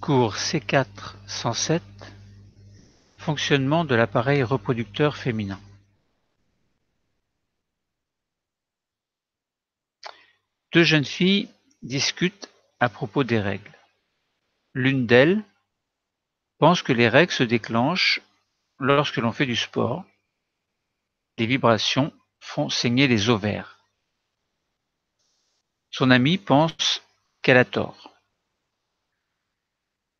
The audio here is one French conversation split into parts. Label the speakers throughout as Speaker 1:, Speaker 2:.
Speaker 1: Cours C4-107 Fonctionnement de l'appareil reproducteur féminin. Deux jeunes filles discutent à propos des règles. L'une d'elles pense que les règles se déclenchent lorsque l'on fait du sport. Les vibrations font saigner les ovaires. Son amie pense qu'elle a tort.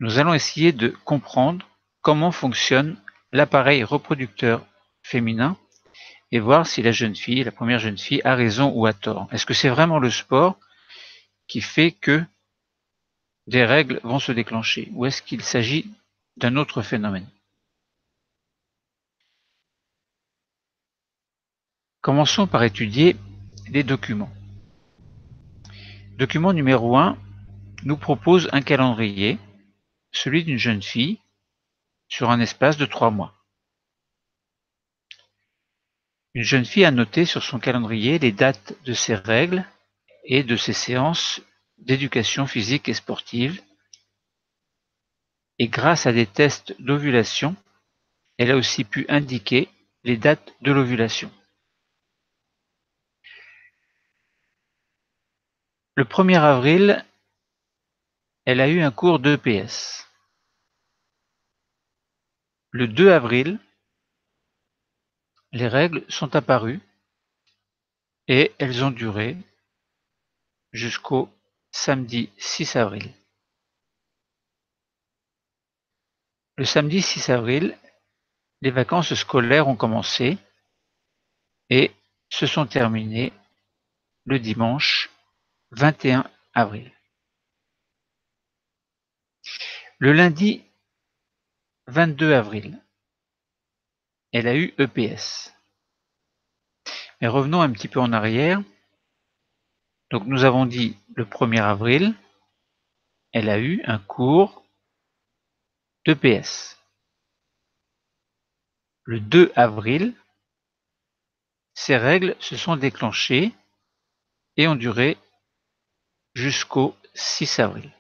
Speaker 1: Nous allons essayer de comprendre comment fonctionne l'appareil reproducteur féminin et voir si la première jeune fille, a raison ou a tort. Est-ce que c'est vraiment le sport qui fait que des règles vont se déclencher, ou est-ce qu'il s'agit d'un autre phénomène? Commençons par étudier les documents. Document numéro 1 nous propose un calendrier, celui d'une jeune fille, sur un espace de 3 mois. Une jeune fille a noté sur son calendrier les dates de ses règles et de ses séances d'éducation physique et sportive, et grâce à des tests d'ovulation, elle a aussi pu indiquer les dates de l'ovulation. Le 1er avril, elle a eu un cours d'EPS. Le 2 avril, les règles sont apparues et elles ont duré jusqu'au samedi 6 avril. Le samedi 6 avril, les vacances scolaires ont commencé et se sont terminées le dimanche 21 avril. Le lundi 22 avril, elle a eu EPS. Mais revenons un petit peu en arrière. Donc nous avons dit le 1er avril, elle a eu un cours d'EPS. Le 2 avril, ces règles se sont déclenchées et ont duré jusqu'au 6 avril,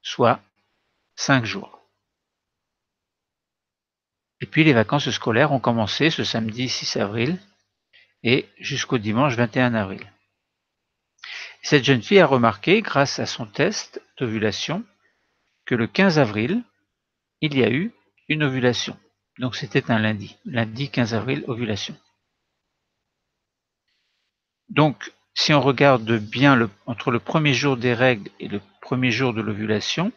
Speaker 1: soit 5 jours. Et puis les vacances scolaires ont commencé ce samedi 6 avril et jusqu'au dimanche 21 avril. Cette jeune fille a remarqué, grâce à son test d'ovulation, que le 15 avril, il y a eu une ovulation. Donc c'était un lundi. Lundi 15 avril, ovulation. Donc, si on regarde bien entre le premier jour des règles et le premier jour de l'ovulation,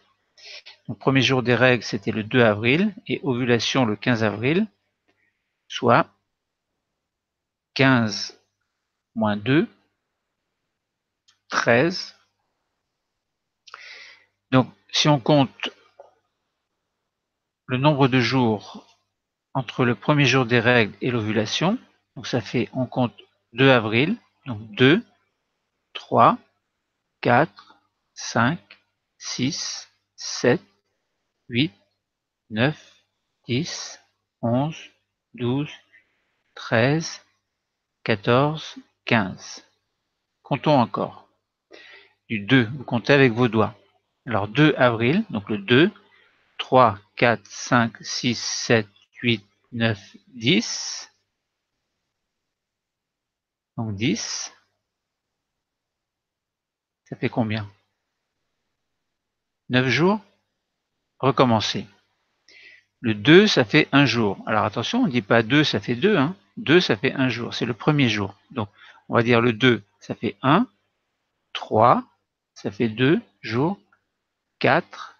Speaker 1: le premier jour des règles, c'était le 2 avril, et ovulation le 15 avril, soit 15 moins 2, 13. Donc, si on compte le nombre de jours entre le premier jour des règles et l'ovulation, donc ça fait, on compte 2 avril, donc 2, 3, 4, 5, 6, 7, 8, 9, 10, 11, 12, 13, 14, 15. Comptons encore. Du 2, vous comptez avec vos doigts. Alors 2 avril, donc le 2, 3, 4, 5, 6, 7, 8, 9, 10. Donc 10. Ça fait combien? 9 jours? Recommencer. Le 2, ça fait 1 jour. Alors attention, on ne dit pas 2, ça fait 2. 2, ça fait 1 jour. C'est le premier jour. Donc, on va dire le 2, ça fait 1. 3, ça fait 2 jours. 4,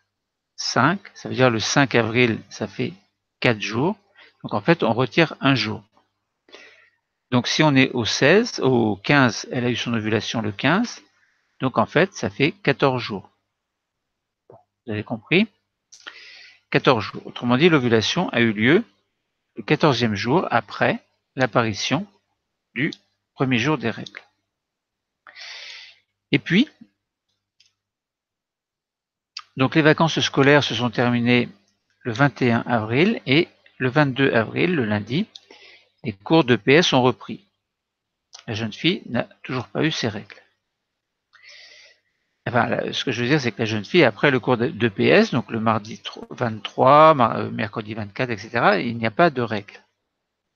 Speaker 1: 5, ça veut dire le 5 avril, ça fait 4 jours. Donc en fait, on retire 1 jour. Donc si on est au 15, elle a eu son ovulation le 15. Donc en fait, ça fait 14 jours. Bon, vous avez compris? 14 jours. Autrement dit, l'ovulation a eu lieu le 14e jour après l'apparition du premier jour des règles. Et puis, donc les vacances scolaires se sont terminées le 21 avril et le 22 avril, le lundi, les cours d'EPS ont repris. La jeune fille n'a toujours pas eu ses règles. Enfin, ce que je veux dire, c'est que la jeune fille, après le cours d'EPS, donc le mardi 23, mercredi 24, etc., il n'y a pas de règles.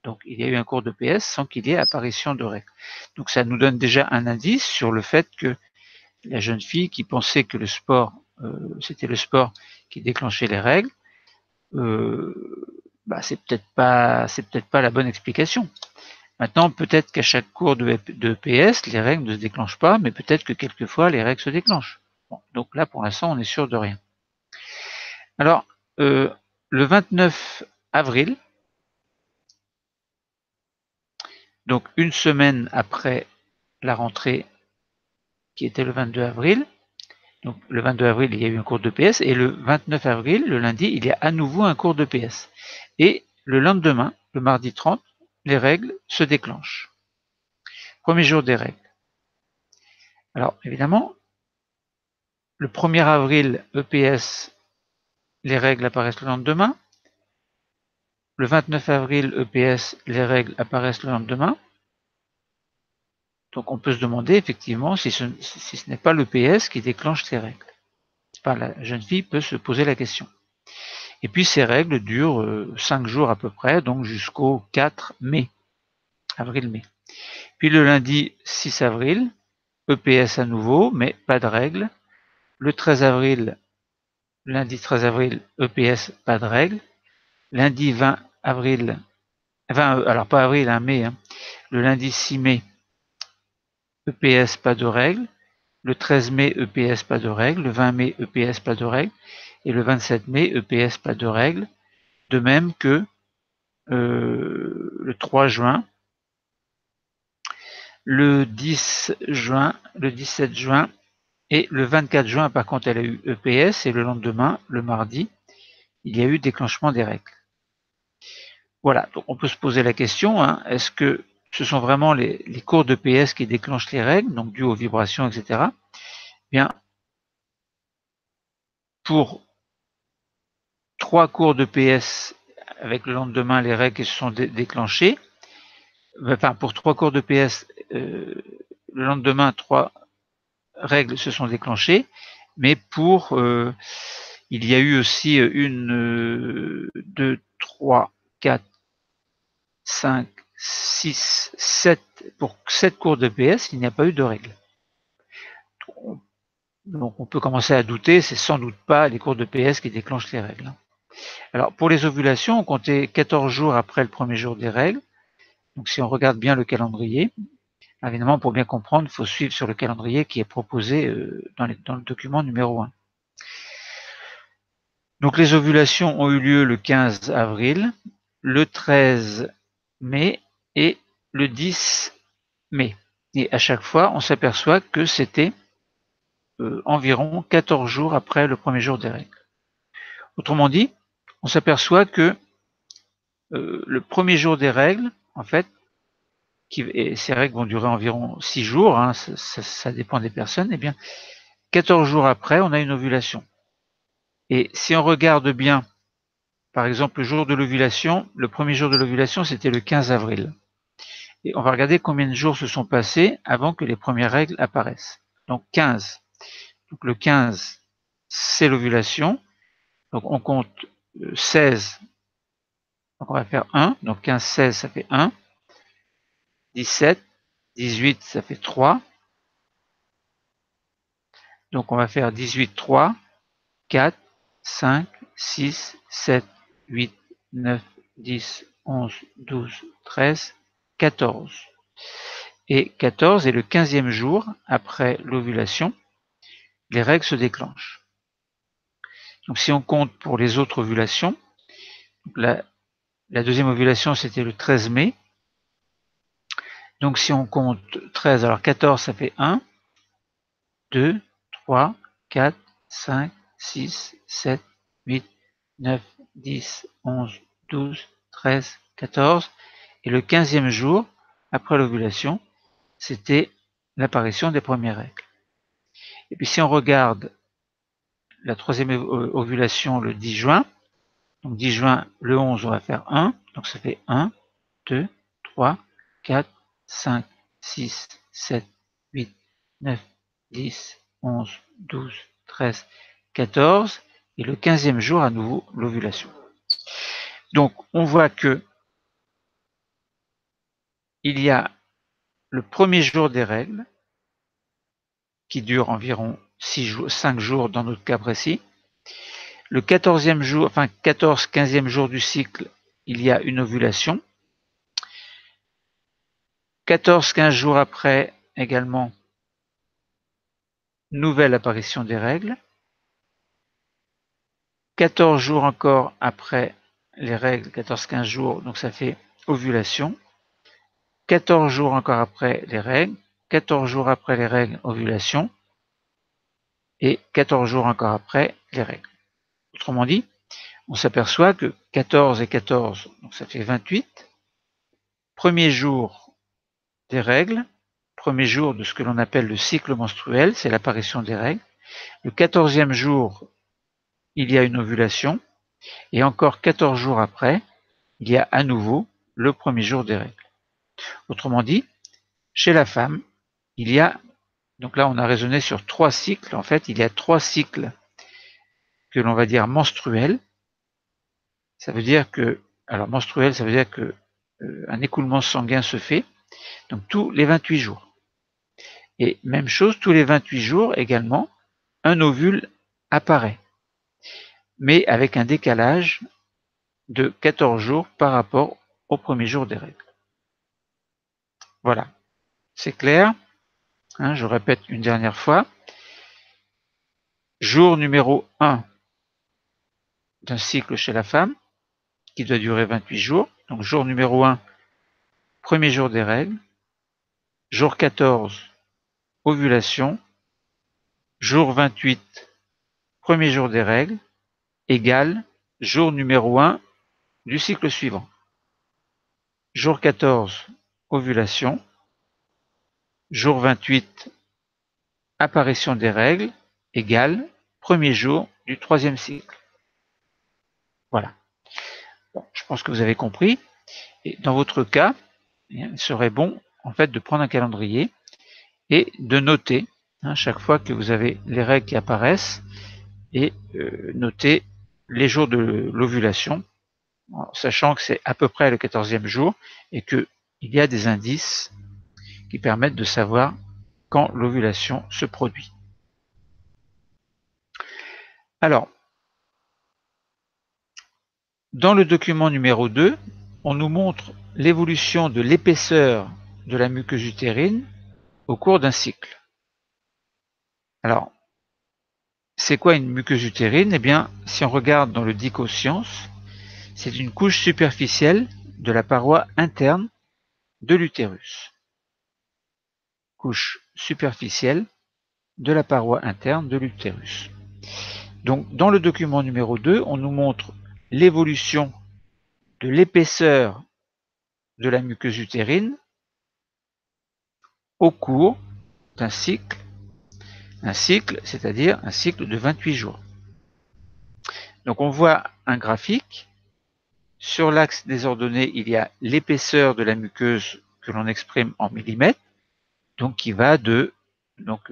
Speaker 1: Donc, il y a eu un cours d'EPS sans qu'il y ait apparition de règles. Donc, ça nous donne déjà un indice sur le fait que la jeune fille qui pensait que le sport, c'était le sport qui déclenchait les règles, c'est peut-être pas la bonne explication. Maintenant, peut-être qu'à chaque cours de PS, les règles ne se déclenchent pas, mais peut-être que quelquefois les règles se déclenchent. Bon, donc là, pour l'instant, on est sûr de rien. Alors, le 29 avril, donc une semaine après la rentrée qui était le 22 avril, donc le 22 avril, il y a eu un cours de PS, et le 29 avril, le lundi, il y a à nouveau un cours de PS. Et le lendemain, le mardi 30, les règles se déclenchent. Premier jour des règles. Alors, évidemment, le 1er avril, EPS, les règles apparaissent le lendemain. Le 29 avril, EPS, les règles apparaissent le lendemain. Donc on peut se demander effectivement si ce n'est pas l'EPS qui déclenche ces règles. La jeune fille peut se poser la question. Et puis ces règles durent 5 jours à peu près, donc jusqu'au 4 mai, avril-mai. Puis le lundi 6 avril, EPS à nouveau, mais pas de règles. Le 13 avril, lundi 13 avril, EPS, pas de règles. Lundi 20 avril, alors pas avril, mai, le lundi 6 mai, EPS, pas de règles. Le 13 mai, EPS, pas de règles. Le 20 mai, EPS, pas de règles. Et le 27 mai, EPS, pas de règles. De même que le 3 juin, le 10 juin, le 17 juin et le 24 juin, par contre, elle a eu EPS et le lendemain, le mardi, il y a eu déclenchement des règles. Voilà, donc on peut se poser la question, est-ce que ce sont vraiment les cours d'EPS qui déclenchent les règles, donc dues aux vibrations, etc. Bien, pour 3 cours d'EPS avec le lendemain les règles qui se sont déclenchées, enfin pour 3 cours d'EPS, le lendemain 3 règles se sont déclenchées, mais pour il y a eu aussi 1, 2, 3, 4, 5, 6, 7, pour 7 cours d'EPS, il n'y a pas eu de règles. Donc on peut commencer à douter, c'est sans doute pas les cours d'EPS qui déclenchent les règles. Alors pour les ovulations, on comptait 14 jours après le premier jour des règles. Donc si on regarde bien le calendrier, évidemment pour bien comprendre, il faut suivre sur le calendrier qui est proposé dans le document numéro 1. Donc les ovulations ont eu lieu le 15 avril, le 13 mai et le 10 mai. Et à chaque fois, on s'aperçoit que c'était environ 14 jours après le premier jour des règles. Autrement dit, on s'aperçoit que le premier jour des règles, en fait, et ces règles vont durer environ 6 jours, ça dépend des personnes, et bien 14 jours après, on a une ovulation. Et si on regarde bien, par exemple, le jour de l'ovulation, le premier jour de l'ovulation, c'était le 15 avril. Et on va regarder combien de jours se sont passés avant que les premières règles apparaissent. Donc 15. Donc le 15, c'est l'ovulation. Donc on compte 16. Donc on va faire 1. Donc 15, 16, ça fait 1. 17, 18, ça fait 3. Donc on va faire 18, 3, 4, 5, 6, 7, 8, 9, 10, 11, 12, 13, 14. Et 14 est le 15e jour après l'ovulation, les règles se déclenchent. Donc si on compte pour les autres ovulations, la deuxième ovulation c'était le 13 mai. Donc si on compte 13, alors 14 ça fait 1, 2, 3, 4, 5, 6, 7, 8, 9, 10, 11, 12, 13, 14. Et le 15e jour, après l'ovulation, c'était l'apparition des premières règles. Et puis si on regarde la troisième ovulation le 10 juin, donc 10 juin, le 11, on va faire 1, donc ça fait 1, 2, 3, 4, 5, 6, 7, 8, 9, 10, 11, 12, 13, 14, et le 15e jour à nouveau l'ovulation. Donc on voit que il y a le premier jour des règles, qui dure environ 5 jours dans notre cas précis. Le 14e jour, enfin 14-15e jour du cycle, il y a une ovulation. 14-15 jours après, également, nouvelle apparition des règles. 14 jours encore après les règles, 14-15 jours, donc ça fait ovulation. 14 jours encore après les règles, 14 jours après les règles, ovulation, et 14 jours encore après les règles. Autrement dit, on s'aperçoit que 14 et 14, donc ça fait 28. Premier jour des règles, premier jour de ce que l'on appelle le cycle menstruel, c'est l'apparition des règles. Le 14e jour, il y a une ovulation, et encore 14 jours après, il y a à nouveau le premier jour des règles. Autrement dit, chez la femme, il y a, donc là on a raisonné sur 3 cycles, en fait il y a 3 cycles que l'on va dire menstruels. Ça veut dire que, alors menstruel, ça veut dire que un écoulement sanguin se fait, donc tous les 28 jours. Et même chose, tous les 28 jours également, un ovule apparaît, mais avec un décalage de 14 jours par rapport au premier jour des règles. Voilà, c'est clair, hein, je répète une dernière fois. Jour numéro 1 d'un cycle chez la femme, qui doit durer 28 jours. Donc jour numéro 1, premier jour des règles. Jour 14, ovulation. Jour 28, premier jour des règles, égale jour numéro 1 du cycle suivant. Jour 14, ovulation. Jour 28, apparition des règles, égale premier jour du troisième cycle. Voilà. Bon, je pense que vous avez compris. Et dans votre cas, il serait bon en fait de prendre un calendrier et de noter chaque fois que vous avez les règles qui apparaissent et noter les jours de l'ovulation, sachant que c'est à peu près le 14e jour et qu'il y a des indices qui permettent de savoir quand l'ovulation se produit. Alors, dans le document numéro 2, on nous montre l'évolution de l'épaisseur de la muqueuse utérine au cours d'un cycle. Alors, c'est quoi une muqueuse utérine? Eh bien, si on regarde dans le Dicoscience, c'est une couche superficielle de la paroi interne de l'utérus. Couche superficielle de la paroi interne de l'utérus. Donc, dans le document numéro 2, on nous montre l'évolution de l'épaisseur de la muqueuse utérine au cours d'un cycle. Un cycle, c'est-à-dire un cycle de 28 jours. Donc, on voit un graphique. Sur l'axe des ordonnées, il y a l'épaisseur de la muqueuse que l'on exprime en millimètres, donc qui va de, donc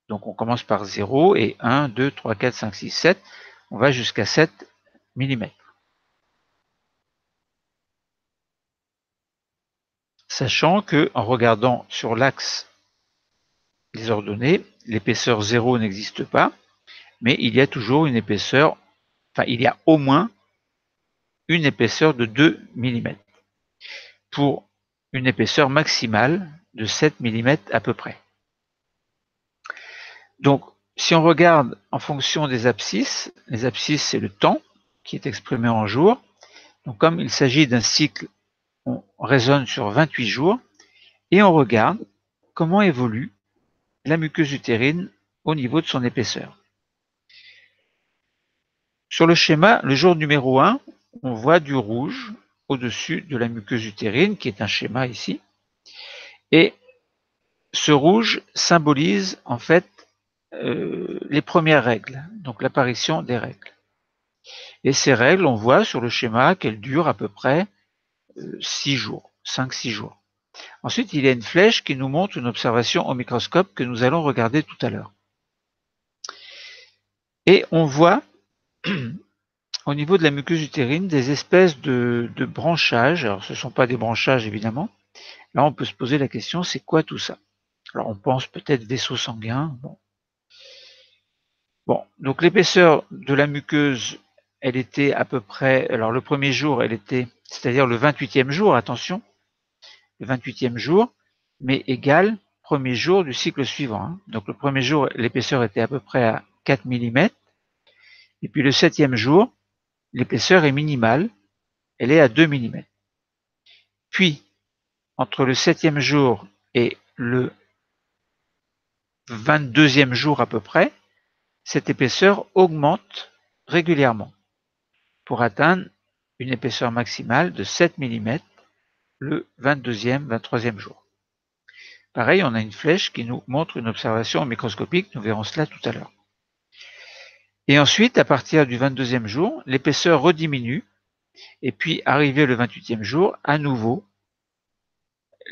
Speaker 1: on commence par 0 et 1, 2, 3, 4, 5, 6, 7, on va jusqu'à 7 mm. Sachant que, en regardant sur l'axe des ordonnées, l'épaisseur 0 n'existe pas, mais il y a toujours une épaisseur, enfin il y a au moins une épaisseur de 2 mm, pour une épaisseur maximale de 7 mm à peu près. Donc, si on regarde en fonction des abscisses, les abscisses c'est le temps qui est exprimé en jours. Donc, comme il s'agit d'un cycle, on raisonne sur 28 jours et on regarde comment évolue la muqueuse utérine au niveau de son épaisseur. Sur le schéma, le jour numéro 1, on voit du rouge au-dessus de la muqueuse utérine, qui est un schéma ici. Et ce rouge symbolise en fait les premières règles, donc l'apparition des règles. Et ces règles, on voit sur le schéma qu'elles durent à peu près 6 jours, 5-6 jours. Ensuite, il y a une flèche qui nous montre une observation au microscope que nous allons regarder tout à l'heure. Et on voit au niveau de la muqueuse utérine des espèces de branchages. Alors ce ne sont pas des branchages évidemment. Là on peut se poser la question, c'est quoi tout ça? Alors on pense peut-être vaisseau sanguin. Bon, donc l'épaisseur de la muqueuse, elle était à peu près, alors le premier jour, elle était, c'est-à-dire le 28e jour, attention, le 28e jour, mais égal premier jour du cycle suivant. Hein. Donc le premier jour, l'épaisseur était à peu près à 4 mm, et puis le 7e jour, l'épaisseur est minimale, elle est à 2 mm. Puis, entre le 7e jour et le 22e jour à peu près, cette épaisseur augmente régulièrement pour atteindre une épaisseur maximale de 7 mm le 22e, 23e jour. Pareil, on a une flèche qui nous montre une observation microscopique, nous verrons cela tout à l'heure. Et ensuite, à partir du 22e jour, l'épaisseur rediminue, et puis arrivé le 28e jour, à nouveau,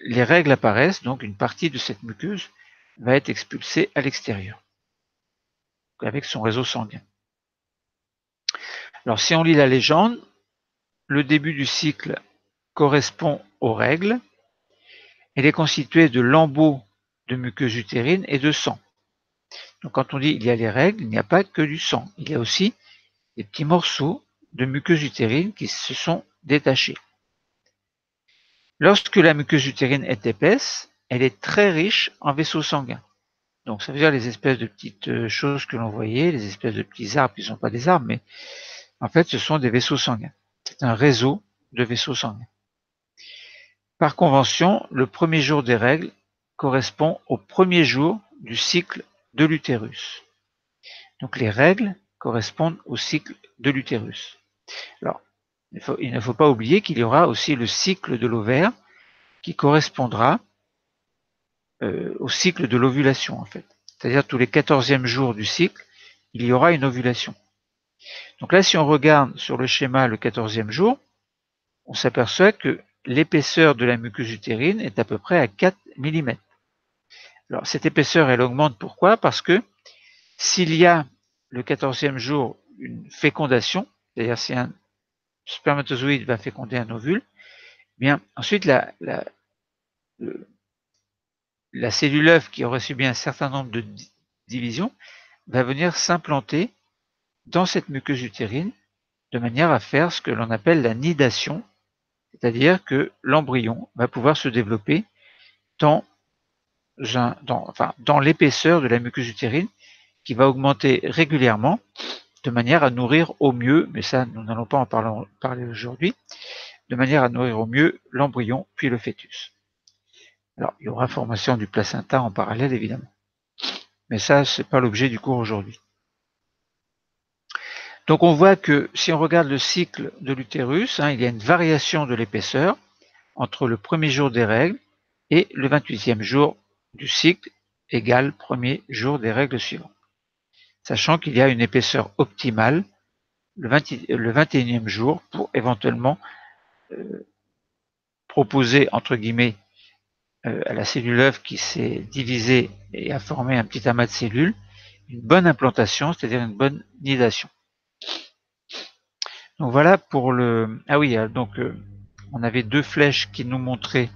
Speaker 1: les règles apparaissent, donc une partie de cette muqueuse va être expulsée à l'extérieur, avec son réseau sanguin. Alors si on lit la légende, le début du cycle correspond aux règles. Elle est constituée de lambeaux de muqueuse utérine et de sang. Donc quand on dit il y a les règles, il n'y a pas que du sang. Il y a aussi des petits morceaux de muqueuse utérine qui se sont détachés. Lorsque la muqueuse utérine est épaisse, elle est très riche en vaisseaux sanguins. Donc ça veut dire les espèces de petites choses que l'on voyait, les espèces de petits arbres qui ne sont pas des arbres, mais en fait ce sont des vaisseaux sanguins. C'est un réseau de vaisseaux sanguins. Par convention, le premier jour des règles correspond au premier jour du cycle de l'utérus. Donc les règles correspondent au cycle de l'utérus. Alors, il ne faut pas oublier qu'il y aura aussi le cycle de l'ovaire qui correspondra au cycle de l'ovulation en fait. C'est-à-dire tous les 14e jours du cycle, il y aura une ovulation. Donc là, si on regarde sur le schéma le 14e jour, on s'aperçoit que l'épaisseur de la muqueuse utérine est à peu près à 4 mm. Alors cette épaisseur, elle augmente pourquoi? Parce que s'il y a le 14e jour une fécondation, c'est-à-dire si un spermatozoïde va féconder un ovule, eh bien ensuite la cellule œuf qui aurait subi un certain nombre de divisions va venir s'implanter dans cette muqueuse utérine de manière à faire ce que l'on appelle la nidation, c'est-à-dire que l'embryon va pouvoir se développer dans l'épaisseur de la muqueuse utérine qui va augmenter régulièrement de manière à nourrir au mieux, mais ça nous n'allons pas en parler aujourd'hui, de manière à nourrir au mieux l'embryon puis le fœtus. Alors il y aura formation du placenta en parallèle évidemment, mais ça c'est pas l'objet du cours aujourd'hui. Donc on voit que si on regarde le cycle de l'utérus, il y a une variation de l'épaisseur entre le premier jour des règles et le 28e jour du cycle égale premier jour des règles suivantes. Sachant qu'il y a une épaisseur optimale le 21e jour pour éventuellement proposer entre guillemets à la cellule œuf qui s'est divisée et a formé un petit amas de cellules une bonne implantation, c'est-à-dire une bonne nidation. Donc voilà pour le... Ah oui, donc on avait deux flèches qui nous montraient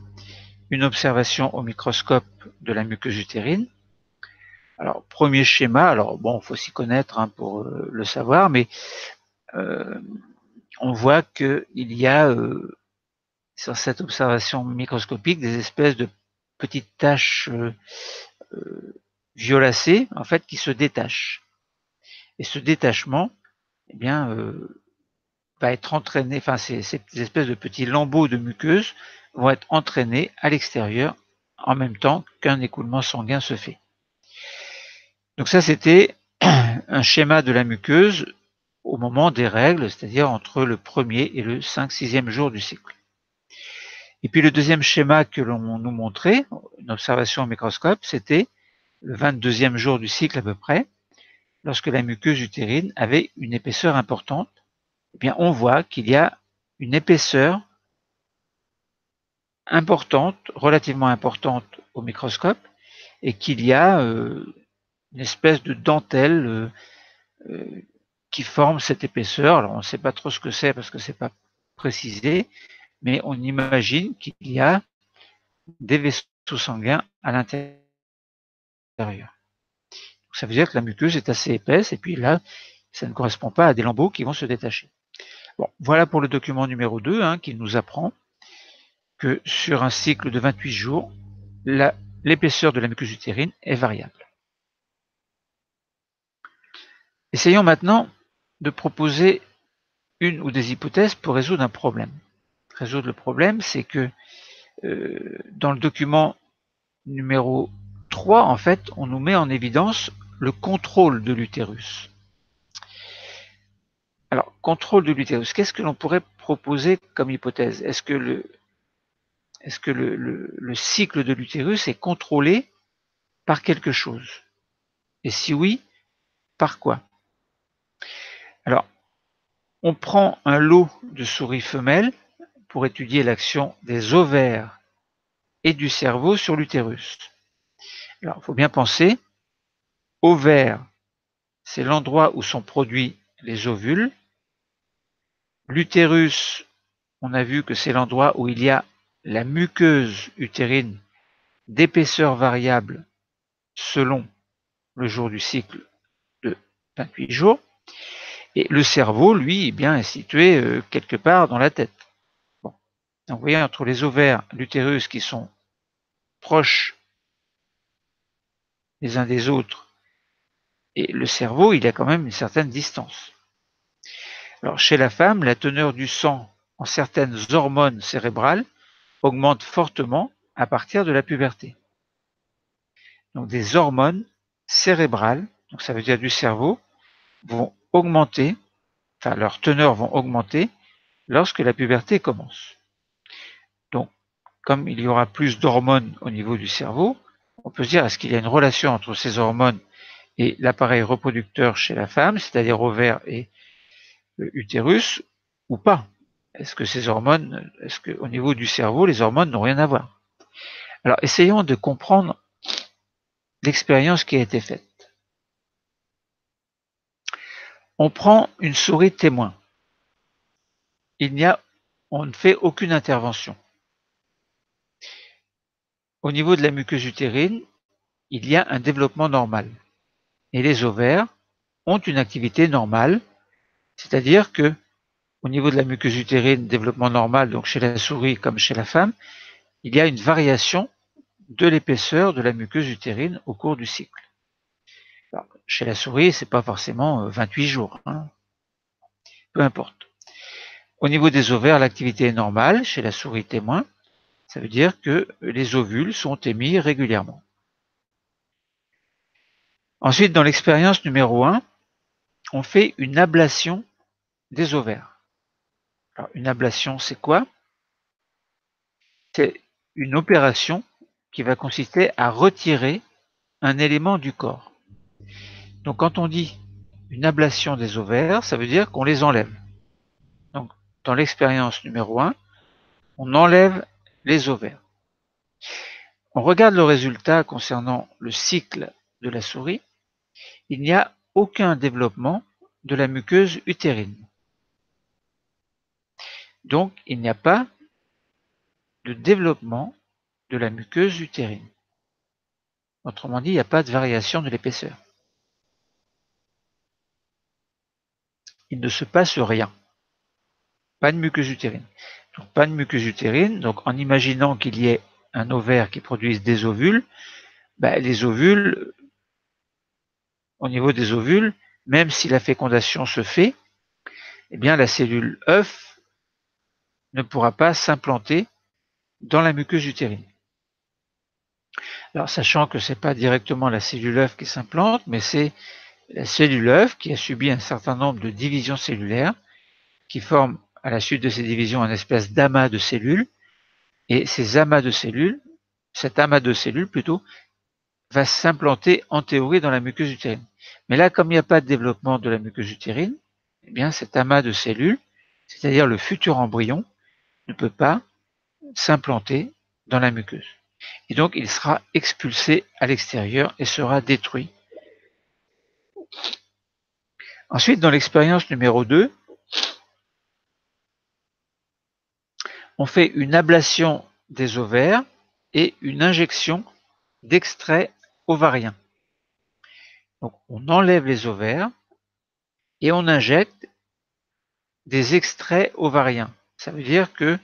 Speaker 1: une observation au microscope de la muqueuse utérine. Alors, premier schéma, alors bon, il faut s'y connaître pour le savoir, mais on voit qu'il y a sur cette observation microscopique des espèces de petites taches violacées, en fait, qui se détachent. Et ce détachement, eh bien, va être entraîné, enfin, ces espèces de petits lambeaux de muqueuse vont être entraînés à l'extérieur en même temps qu'un écoulement sanguin se fait. Donc ça, c'était un schéma de la muqueuse au moment des règles, c'est-à-dire entre le premier et le 5-6e jour du cycle. Et puis le deuxième schéma que l'on nous montrait, une observation au microscope, c'était le 22e jour du cycle à peu près, lorsque la muqueuse utérine avait une épaisseur importante. Eh bien, on voit qu'il y a une épaisseur importante, relativement importante au microscope, et qu'il y a une espèce de dentelle qui forme cette épaisseur. Alors on ne sait pas trop ce que c'est parce que c'est pas précisé, mais on imagine qu'il y a des vaisseaux sanguins à l'intérieur. Ça veut dire que la muqueuse est assez épaisse, et puis là, ça ne correspond pas à des lambeaux qui vont se détacher. Bon, voilà pour le document numéro 2, qui nous apprend que sur un cycle de 28 jours, l'épaisseur de la muqueuse utérine est variable. Essayons maintenant de proposer une ou des hypothèses pour résoudre un problème. Résoudre le problème, c'est que dans le document numéro 3, en fait, on nous met en évidence le contrôle de l'utérus. Alors, contrôle de l'utérus, qu'est-ce que l'on pourrait proposer comme hypothèse? Est-ce que le cycle de l'utérus est contrôlé par quelque chose? Et si oui, par quoi? Alors, on prend un lot de souris femelles pour étudier l'action des ovaires et du cerveau sur l'utérus. Alors, il faut bien penser, ovaire, c'est l'endroit où sont produits les ovules. L'utérus, on a vu que c'est l'endroit où il y a la muqueuse utérine d'épaisseur variable selon le jour du cycle de 28 jours. Et le cerveau, lui, est situé quelque part dans la tête. Bon. Donc, vous voyez, entre les ovaires, l'utérus qui sont proches les uns des autres, et le cerveau, il y a quand même une certaine distance. Alors, chez la femme, la teneur du sang en certaines hormones cérébrales augmente fortement à partir de la puberté. Donc, des hormones cérébrales, donc ça veut dire du cerveau, vont augmenter, enfin leurs teneurs vont augmenter lorsque la puberté commence. Donc, comme il y aura plus d'hormones au niveau du cerveau, on peut se dire, est-ce qu'il y a une relation entre ces hormones et l'appareil reproducteur chez la femme, c'est-à-dire ovaire et utérus, ou pas? Est-ce que ces hormones, est-ce qu'au niveau du cerveau, les hormones n'ont rien à voir? Alors, essayons de comprendre l'expérience qui a été faite. On prend une souris témoin. On ne fait aucune intervention. Au niveau de la muqueuse utérine, il y a un développement normal. Et les ovaires ont une activité normale, c'est-à-dire que au niveau de la muqueuse utérine, développement normal, donc chez la souris comme chez la femme, il y a une variation de l'épaisseur de la muqueuse utérine au cours du cycle. Alors, chez la souris, c'est pas forcément 28 jours, peu importe. Au niveau des ovaires, l'activité est normale chez la souris témoin, ça veut dire que les ovules sont émis régulièrement. Ensuite, dans l'expérience numéro 1, on fait une ablation des ovaires. Alors, une ablation, c'est quoi? C'est une opération qui va consister à retirer un élément du corps. Donc, quand on dit une ablation des ovaires, ça veut dire qu'on les enlève. Donc, dans l'expérience numéro 1, on enlève les ovaires. On regarde le résultat concernant le cycle de la souris. Il n'y a aucun développement de la muqueuse utérine. Donc, il n'y a pas de développement de la muqueuse utérine. Autrement dit, il n'y a pas de variation de l'épaisseur. Il ne se passe rien. Pas de muqueuse utérine. Donc, pas de muqueuse utérine. Donc, en imaginant qu'il y ait un ovaire qui produise des ovules, les ovules, au niveau des ovules, même si la fécondation se fait, eh bien, la cellule œuf ne pourra pas s'implanter dans la muqueuse utérine. Alors, sachant que ce n'est pas directement la cellule œuf qui s'implante, mais c'est la cellule œuf qui a subi un certain nombre de divisions cellulaires, qui forment à la suite de ces divisions une espèce d'amas de cellules, et ces amas de cellules, cet amas de cellules plutôt, va s'implanter en théorie dans la muqueuse utérine. Mais là, comme il n'y a pas de développement de la muqueuse utérine, eh bien cet amas de cellules, c'est-à-dire le futur embryon, ne peut pas s'implanter dans la muqueuse. Et donc, il sera expulsé à l'extérieur et sera détruit. Ensuite, dans l'expérience numéro 2, on fait une ablation des ovaires et une injection d'extrait ovarien. Donc, on enlève les ovaires et on injecte des extraits ovariens. Ça veut dire que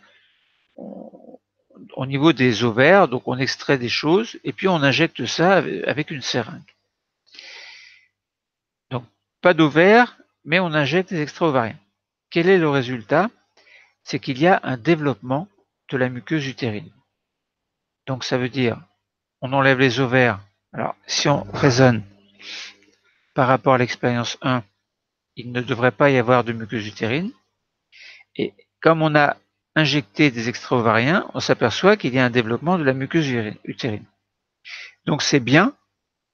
Speaker 1: au niveau des ovaires, donc on extrait des choses et puis on injecte ça avec une seringue. Donc, pas d'ovaires, mais on injecte des extraits ovariens. Quel est le résultat? C'est qu'il y a un développement de la muqueuse utérine. Donc, ça veut dire, on enlève les ovaires. Alors, si on raisonne par rapport à l'expérience 1, il ne devrait pas y avoir de muqueuse utérine. Et comme on a injecté des extraits ovariens, on s'aperçoit qu'il y a un développement de la muqueuse utérine. Donc c'est bien.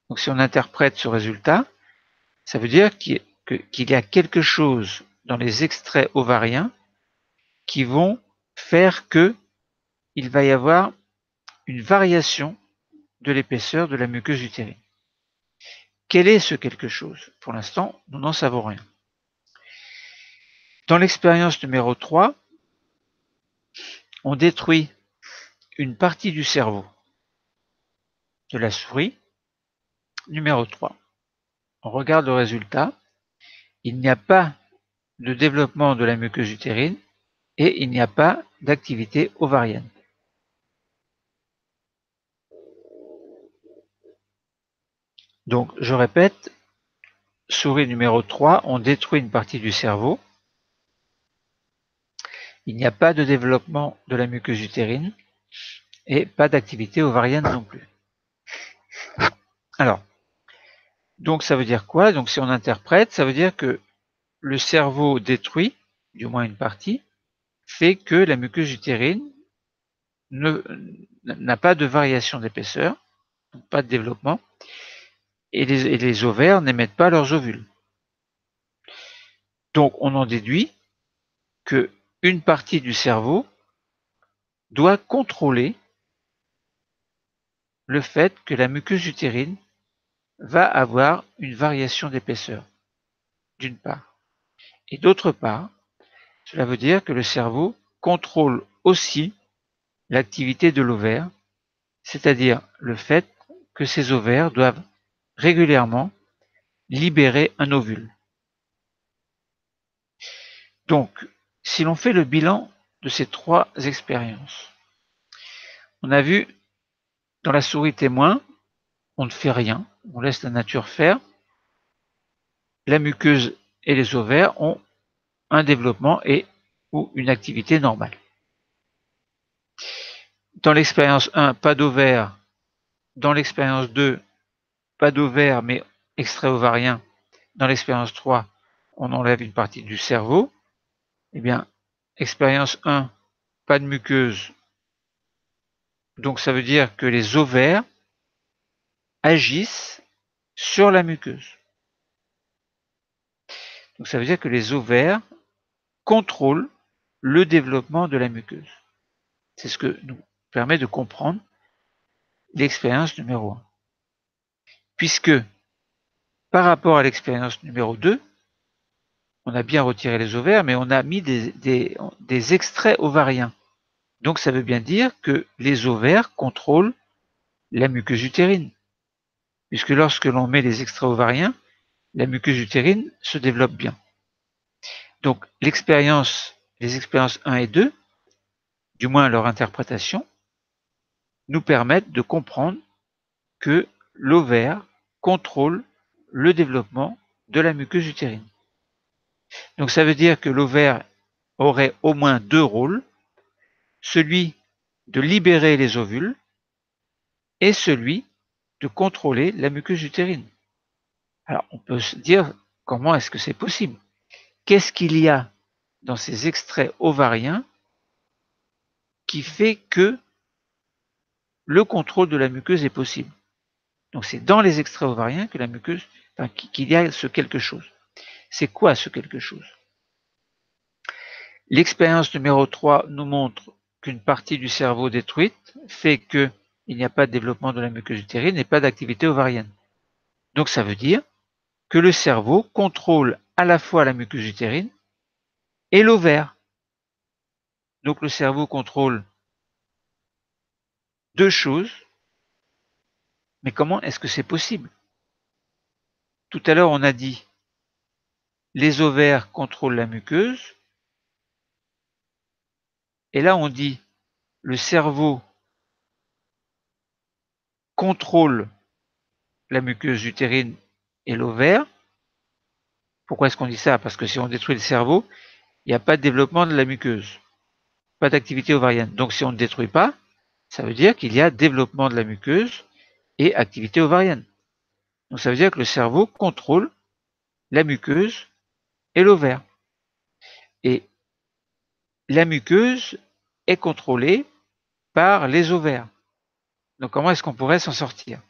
Speaker 1: Donc si on interprète ce résultat, ça veut dire qu'il y a quelque chose dans les extraits ovariens qui vont faire que il va y avoir une variation de l'épaisseur de la muqueuse utérine. Quel est ce quelque chose? Pour l'instant, nous n'en savons rien. Dans l'expérience numéro 3, on détruit une partie du cerveau de la souris. Numéro 3. On regarde le résultat. Il n'y a pas de développement de la muqueuse utérine et il n'y a pas d'activité ovarienne. Donc, je répète, souris numéro 3, on détruit une partie du cerveau. Il n'y a pas de développement de la muqueuse utérine et pas d'activité ovarienne non plus. Alors, donc ça veut dire quoi? Donc si on interprète, ça veut dire que le cerveau détruit, du moins une partie, fait que la muqueuse utérine n'a pas de variation d'épaisseur, pas de développement, et les ovaires n'émettent pas leurs ovules. Donc on en déduit que une partie du cerveau doit contrôler le fait que la muqueuse utérine va avoir une variation d'épaisseur, d'une part. Et d'autre part, cela veut dire que le cerveau contrôle aussi l'activité de l'ovaire, c'est-à-dire le fait que ces ovaires doivent régulièrement libérer un ovule. Donc, si l'on fait le bilan de ces trois expériences, on a vu dans la souris témoin, on ne fait rien, on laisse la nature faire. La muqueuse et les ovaires ont un développement et ou une activité normale. Dans l'expérience 1, pas d'ovaires. Dans l'expérience 2, pas d'ovaires mais extrait ovarien. Dans l'expérience 3, on enlève une partie du cerveau. Eh bien, expérience 1, pas de muqueuse. Donc ça veut dire que les ovaires agissent sur la muqueuse. Donc ça veut dire que les ovaires contrôlent le développement de la muqueuse. C'est ce que nous permet de comprendre l'expérience numéro 1. Puisque par rapport à l'expérience numéro 2, on a bien retiré les ovaires, mais on a mis des extraits ovariens. Donc ça veut bien dire que les ovaires contrôlent la muqueuse utérine. Puisque lorsque l'on met les extraits ovariens, la muqueuse utérine se développe bien. Donc les expériences 1 et 2, du moins leur interprétation, nous permettent de comprendre que l'ovaire contrôle le développement de la muqueuse utérine. Donc ça veut dire que l'ovaire aurait au moins deux rôles, celui de libérer les ovules et celui de contrôler la muqueuse utérine. Alors on peut se dire comment est-ce que c'est possible? Qu'est-ce qu'il y a dans ces extraits ovariens qui fait que le contrôle de la muqueuse est possible? Donc c'est dans les extraits ovariens que la muqueuse, qu'il y a ce quelque chose. C'est quoi ce quelque chose? L'expérience numéro 3 nous montre qu'une partie du cerveau détruite fait qu'il n'y a pas de développement de la muqueuse utérine et pas d'activité ovarienne. Donc ça veut dire que le cerveau contrôle à la fois la muqueuse utérine et l'ovaire. Donc le cerveau contrôle deux choses, mais comment est-ce que c'est possible? Tout à l'heure, on a dit les ovaires contrôlent la muqueuse, et là on dit le cerveau contrôle la muqueuse utérine et l'ovaire. Pourquoi est-ce qu'on dit ça? Parce que si on détruit le cerveau, il n'y a pas de développement de la muqueuse, pas d'activité ovarienne. Donc si on ne détruit pas, ça veut dire qu'il y a développement de la muqueuse et activité ovarienne. Donc ça veut dire que le cerveau contrôle la muqueuse et l'ovaire. Et la muqueuse est contrôlée par les ovaires. Donc comment est-ce qu'on pourrait s'en sortir?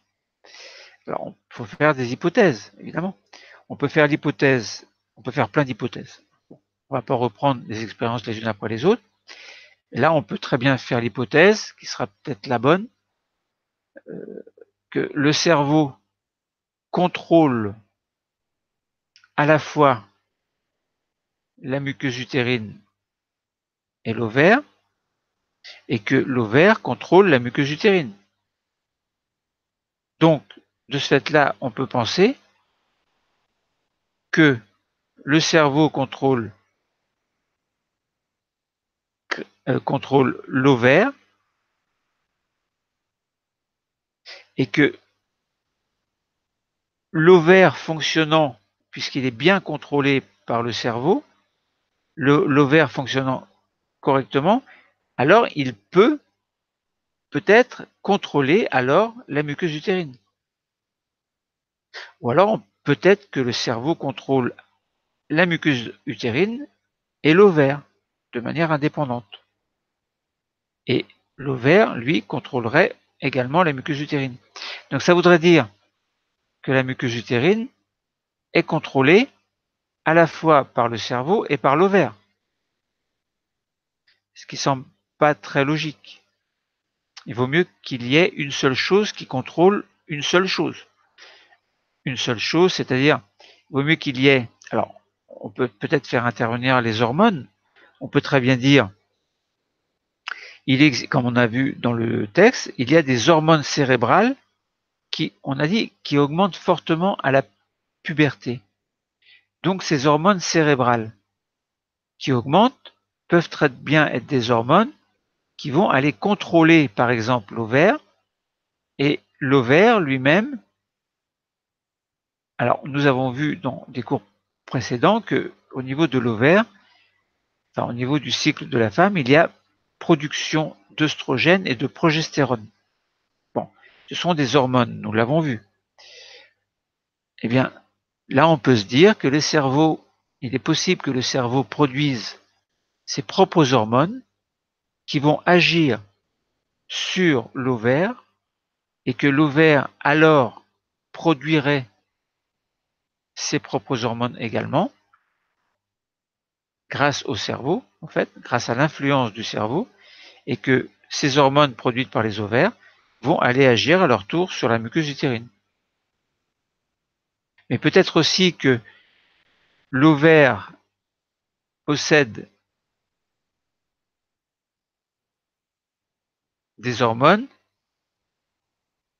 Speaker 1: Alors, il faut faire des hypothèses, évidemment. On peut faire l'hypothèse, on peut faire plein d'hypothèses. On ne va pas reprendre les expériences les unes après les autres. Et là, on peut très bien faire l'hypothèse, qui sera peut-être la bonne, que le cerveau contrôle à la fois la muqueuse utérine et l'ovaire, et que l'ovaire contrôle la muqueuse utérine. Donc, de ce fait-là, on peut penser que le cerveau contrôle l'ovaire et que l'ovaire fonctionnant, puisqu'il est bien contrôlé par le cerveau, l'ovaire fonctionnant correctement, alors il peut peut-être contrôler alors la muqueuse utérine. Ou alors peut-être que le cerveau contrôle la muqueuse utérine et l'ovaire de manière indépendante. Et l'ovaire, lui, contrôlerait également la muqueuse utérine. Donc ça voudrait dire que la muqueuse utérine est contrôlée à la fois par le cerveau et par l'ovaire. Ce qui semble pas très logique. Il vaut mieux qu'il y ait une seule chose qui contrôle une seule chose. Une seule chose, c'est-à-dire, il vaut mieux qu'il y ait, alors, on peut peut-être faire intervenir les hormones. On peut très bien dire, comme on a vu dans le texte, il y a des hormones cérébrales qui, on a dit, qui augmentent fortement à la puberté. Donc ces hormones cérébrales qui augmentent peuvent très bien être des hormones qui vont aller contrôler, par exemple, l'ovaire, et l'ovaire lui-même. Alors, nous avons vu dans des cours précédents que, au niveau de l'ovaire, enfin, au niveau du cycle de la femme, il y a production d'œstrogène et de progestérone. Bon, ce sont des hormones, nous l'avons vu. Eh bien, là, on peut se dire que le cerveau, il est possible que le cerveau produise ses propres hormones qui vont agir sur l'ovaire et que l'ovaire alors produirait ses propres hormones également grâce au cerveau, en fait, grâce à l'influence du cerveau, et que ces hormones produites par les ovaires vont aller agir à leur tour sur la muqueuse utérine. Mais peut-être aussi que l'ovaire possède des hormones,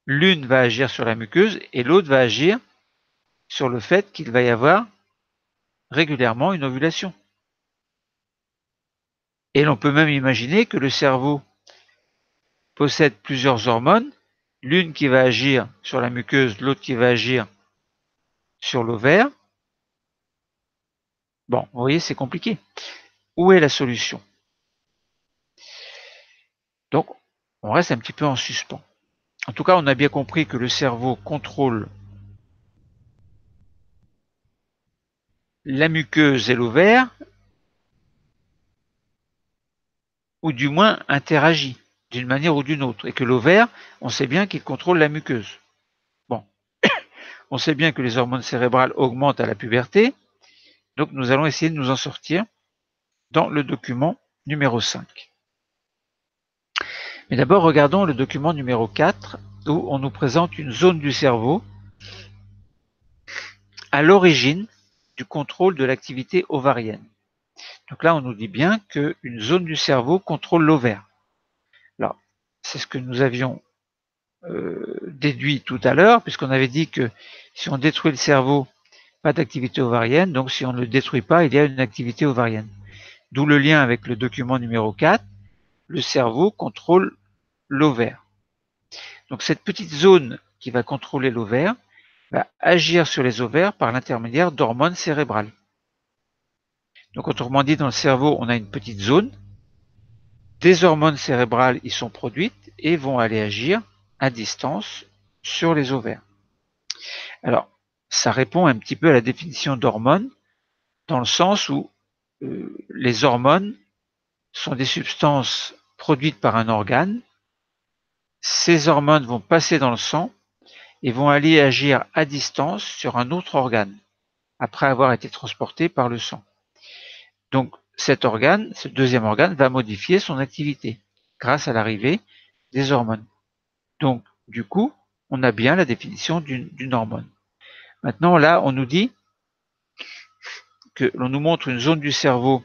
Speaker 1: l'une va agir sur la muqueuse et l'autre va agir sur le fait qu'il va y avoir régulièrement une ovulation. Et l'on peut même imaginer que le cerveau possède plusieurs hormones, l'une qui va agir sur la muqueuse, l'autre qui va agir sur l'ovaire. Bon, vous voyez, c'est compliqué. Où est la solution? Donc, on reste un petit peu en suspens. En tout cas, on a bien compris que le cerveau contrôle la muqueuse et l'ovaire, ou du moins interagit d'une manière ou d'une autre, et que l'ovaire, on sait bien qu'il contrôle la muqueuse. Bon, on sait bien que les hormones cérébrales augmentent à la puberté, donc nous allons essayer de nous en sortir dans le document numéro 5. Mais d'abord, regardons le document numéro 4, où on nous présente une zone du cerveau à l'origine du contrôle de l'activité ovarienne. Donc là, on nous dit bien qu'une zone du cerveau contrôle l'ovaire. Alors, c'est ce que nous avions déduit tout à l'heure, puisqu'on avait dit que si on détruit le cerveau, pas d'activité ovarienne, donc si on ne le détruit pas, il y a une activité ovarienne. D'où le lien avec le document numéro 4, le cerveau contrôle l'ovaire. Donc cette petite zone qui va contrôler l'ovaire va agir sur les ovaires par l'intermédiaire d'hormones cérébrales. Donc autrement dit, dans le cerveau, on a une petite zone, des hormones cérébrales y sont produites et vont aller agir à distance sur les ovaires. Alors, ça répond un petit peu à la définition d'hormones, dans le sens où les hormones sont des substances produites par un organe. Ces hormones vont passer dans le sang et vont aller agir à distance sur un autre organe, après avoir été transportées par le sang. Donc cet organe, ce deuxième organe, va modifier son activité grâce à l'arrivée des hormones. Donc du coup, on a bien la définition d'une hormone. Maintenant là, on nous dit que l'on nous montre une zone du cerveau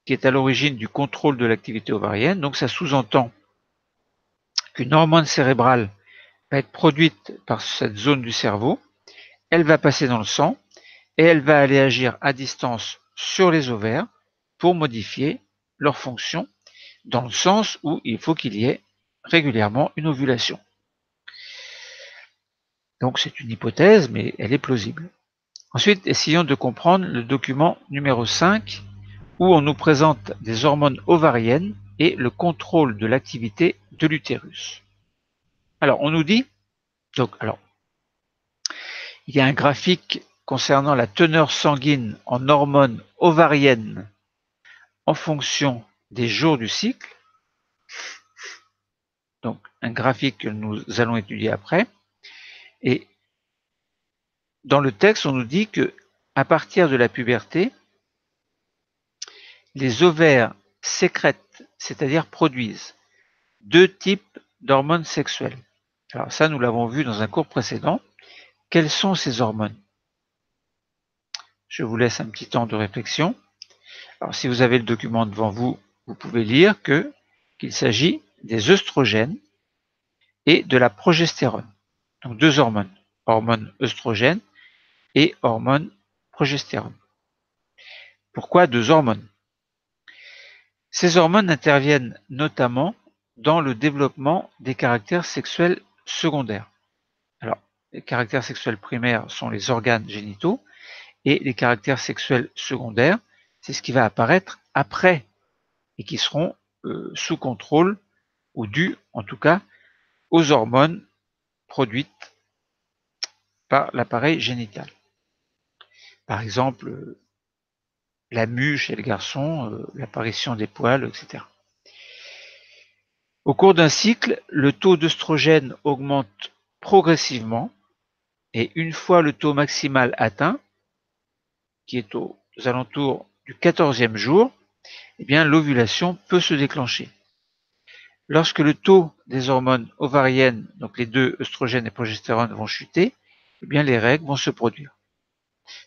Speaker 1: qui est à l'origine du contrôle de l'activité ovarienne. Donc ça sous-entend qu'une hormone cérébrale va être produite par cette zone du cerveau, elle va passer dans le sang et elle va aller agir à distance sur les ovaires pour modifier leur fonction, dans le sens où il faut qu'il y ait régulièrement une ovulation. Donc c'est une hypothèse, mais elle est plausible. Ensuite, essayons de comprendre le document numéro 5, où on nous présente des hormones ovariennes et le contrôle de l'activité de l'utérus. Alors, on nous dit, il y a un graphique concernant la teneur sanguine en hormones ovariennes en fonction des jours du cycle. Donc, un graphique que nous allons étudier après. Et dans le texte, on nous dit que à partir de la puberté, les ovaires sécrètent, c'est-à-dire produisent, deux types d'hormones sexuelles. Alors ça, nous l'avons vu dans un cours précédent. Quelles sont ces hormones? Je vous laisse un petit temps de réflexion. Alors si vous avez le document devant vous, vous pouvez lire qu'il s'agit des œstrogènes et de la progestérone. Donc deux hormones, hormones œstrogènes et hormones progestérone. Pourquoi deux hormones? Ces hormones interviennent notamment dans le développement des caractères sexuels secondaires. Alors, les caractères sexuels primaires sont les organes génitaux et les caractères sexuels secondaires, c'est ce qui va apparaître après et qui seront sous contrôle ou dus, en tout cas, aux hormones produites par l'appareil génital. Par exemple, la mue chez le garçon, l'apparition des poils, etc. Au cours d'un cycle, le taux d'œstrogène augmente progressivement et une fois le taux maximal atteint, qui est aux alentours du 14e jour, eh bien l'ovulation peut se déclencher. Lorsque le taux des hormones ovariennes, donc les deux œstrogènes et progestérone, vont chuter, eh bien les règles vont se produire.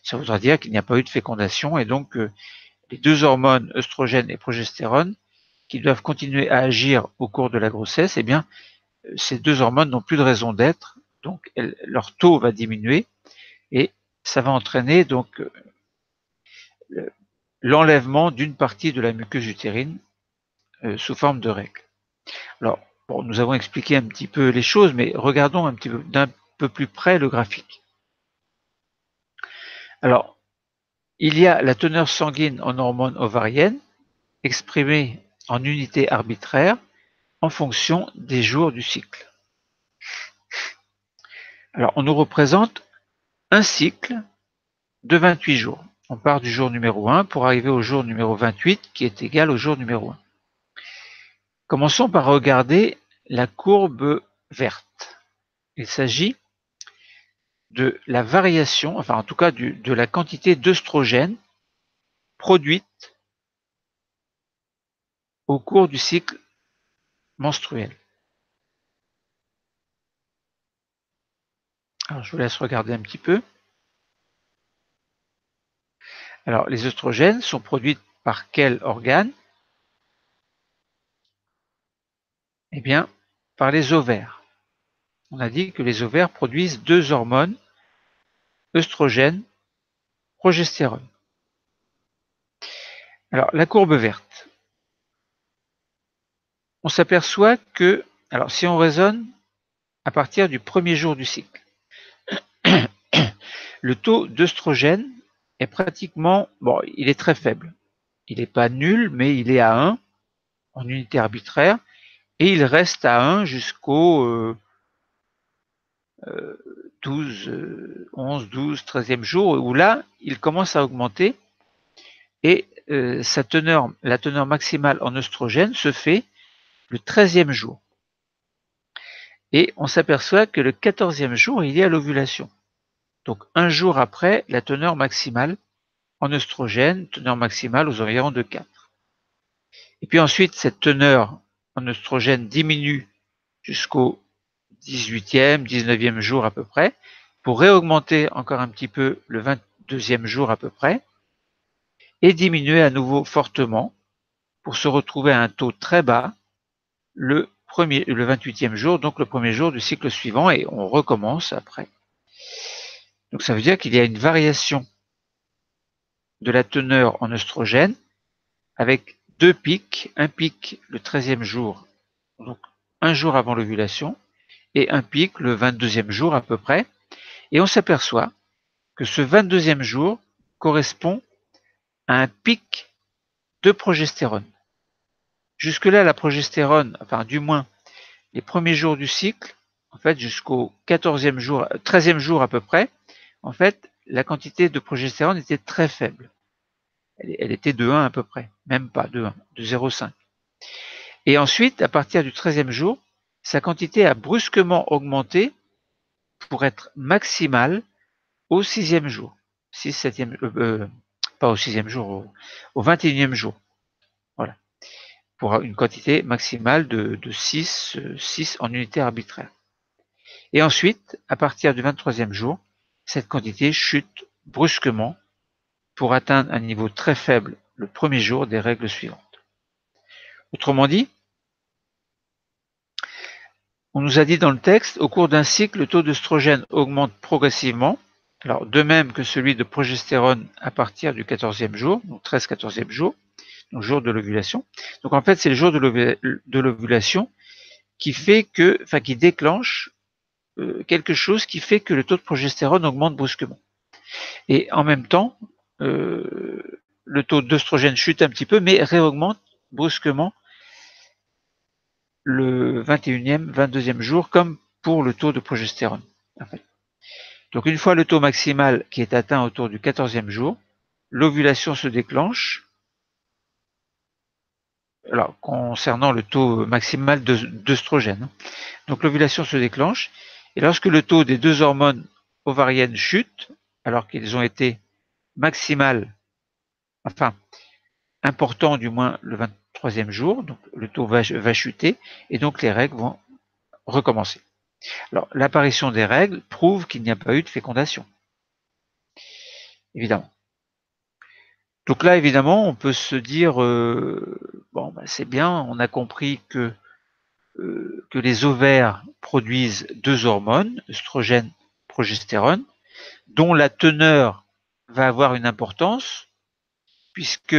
Speaker 1: Ça voudra dire qu'il n'y a pas eu de fécondation et donc les deux hormones œstrogène et progestérone qui doivent continuer à agir au cours de la grossesse, eh bien ces deux hormones n'ont plus de raison d'être, donc leur taux va diminuer et ça va entraîner donc l'enlèvement d'une partie de la muqueuse utérine sous forme de règles. Alors, bon, nous avons expliqué un petit peu les choses, mais regardons un petit peu d'un peu plus près le graphique. Alors, il y a la teneur sanguine en hormones ovariennes exprimée en unités arbitraires en fonction des jours du cycle. Alors, on nous représente un cycle de 28 jours. On part du jour numéro 1 pour arriver au jour numéro 28 qui est égal au jour numéro 1. Commençons par regarder la courbe verte. Il s'agit de la variation, enfin en tout cas de la quantité d'œstrogène produite au cours du cycle menstruel. Alors, je vous laisse regarder un petit peu. Alors, les œstrogènes sont produits par quel organe? Eh bien, par les ovaires. On a dit que les ovaires produisent deux hormones, œstrogène, progestérone. Alors, la courbe verte. On s'aperçoit que, alors si on raisonne à partir du premier jour du cycle, le taux d'œstrogène est pratiquement, bon, il est très faible. Il n'est pas nul, mais il est à 1 en unité arbitraire, et il reste à 1 jusqu'au 12, 11, 12, 13e jour, où là, il commence à augmenter, et la teneur maximale en œstrogène se fait le 13e jour. Et on s'aperçoit que le 14e jour, il y a l'ovulation. Donc un jour après, la teneur maximale en œstrogène, teneur maximale aux environs de 4. Et puis ensuite, cette teneur en œstrogène diminue jusqu'au 18e, 19e jour à peu près, pour réaugmenter encore un petit peu le 22e jour à peu près, et diminuer à nouveau fortement pour se retrouver à un taux très bas le 28e jour, donc le premier jour du cycle suivant, et on recommence après. Donc ça veut dire qu'il y a une variation de la teneur en œstrogène avec deux pics, un pic le 13e jour, donc un jour avant l'ovulation, et un pic le 22e jour à peu près, et on s'aperçoit que ce 22e jour correspond à un pic de progestérone. Jusque-là, la progestérone, enfin du moins les premiers jours du cycle, en fait jusqu'au 14e jour, 13e jour à peu près, en fait, la quantité de progestérone était très faible. Elle était de 1 à peu près, même pas de 1, de 0,5. Et ensuite, à partir du 13e jour, sa quantité a brusquement augmenté pour être maximale au 6e jour. 6, 7e, pas au 6e jour, au 21e jour. Voilà. Pour une quantité maximale de 6 en unité arbitraire. Et ensuite, à partir du 23e jour, cette quantité chute brusquement pour atteindre un niveau très faible le premier jour des règles suivantes. Autrement dit, on nous a dit dans le texte, au cours d'un cycle, le taux d'œstrogène augmente progressivement, alors de même que celui de progestérone à partir du 14e jour, donc 13-14e jour, donc jour de l'ovulation. Donc en fait, c'est le jour de l'ovulation qui fait que, enfin qui déclenche quelque chose qui fait que le taux de progestérone augmente brusquement. Et en même temps, le taux d'œstrogène chute un petit peu, mais réaugmente brusquement le 21e, 22e jour, comme pour le taux de progestérone. En fait. Donc une fois le taux maximal qui est atteint autour du 14e jour, l'ovulation se déclenche. Alors, concernant le taux maximal d'œstrogène. Donc l'ovulation se déclenche, et lorsque le taux des deux hormones ovariennes chute, alors qu'ils ont été maximales, enfin importants du moins le 23e jour, donc le taux va chuter, et donc les règles vont recommencer. Alors l'apparition des règles prouve qu'il n'y a pas eu de fécondation, évidemment. Donc là, évidemment, on peut se dire, bon, bah, c'est bien, on a compris que les ovaires produisent deux hormones, œstrogène, progestérone, dont la teneur va avoir une importance, puisque